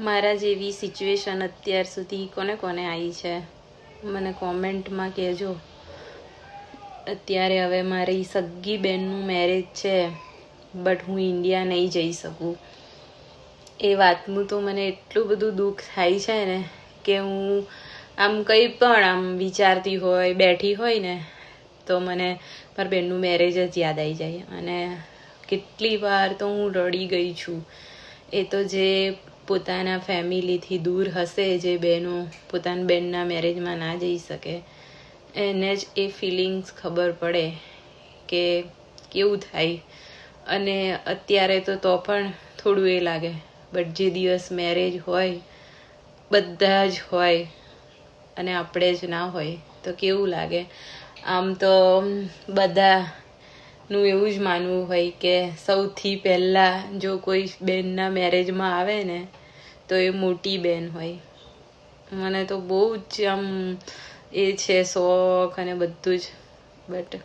મારા જેવી સિચ્યુએશન અત્યાર સુધી કોને કોને આવી છે મને કોમેન્ટમાં કહેજો. અત્યારે હવે મારી સગ્ગી બેનનું મેરેજ છે, બટ હું ઇન્ડિયા નહીં જઈ શકું. એ વાતનું તો મને એટલું બધું દુઃખ થાય છે ને કે હું આમ કંઈ પણ આમ વિચારતી હોય, બેઠી હોય ને તો મને મારા બેનનું મેરેજ જ યાદ આવી જાય. અને કેટલી વાર તો હું રડી ગઈ છું. એ તો જે પોતાના ફેમિલીથી દૂર હશે, જે બહેનો પોતાના બેનના મેરેજમાં ના જઈ શકે, એને જ એ ફિલિંગ્સ ખબર પડે કે કેવું થાય. અને અત્યારે તો પણ થોડું એ લાગે, બટ જે દિવસ મેરેજ હોય બધા જ હોય અને આપણે જ ના હોય તો કેવું લાગે. આમ તો બધાનું એવું જ માનવું હોય કે સૌથી પહેલાં જો કોઈ બેનના મેરેજમાં આવે ને તો એ મોટી બેન હોય. મને તો બહુ જ આમ એ છે શોખ અને બધું જ, બટ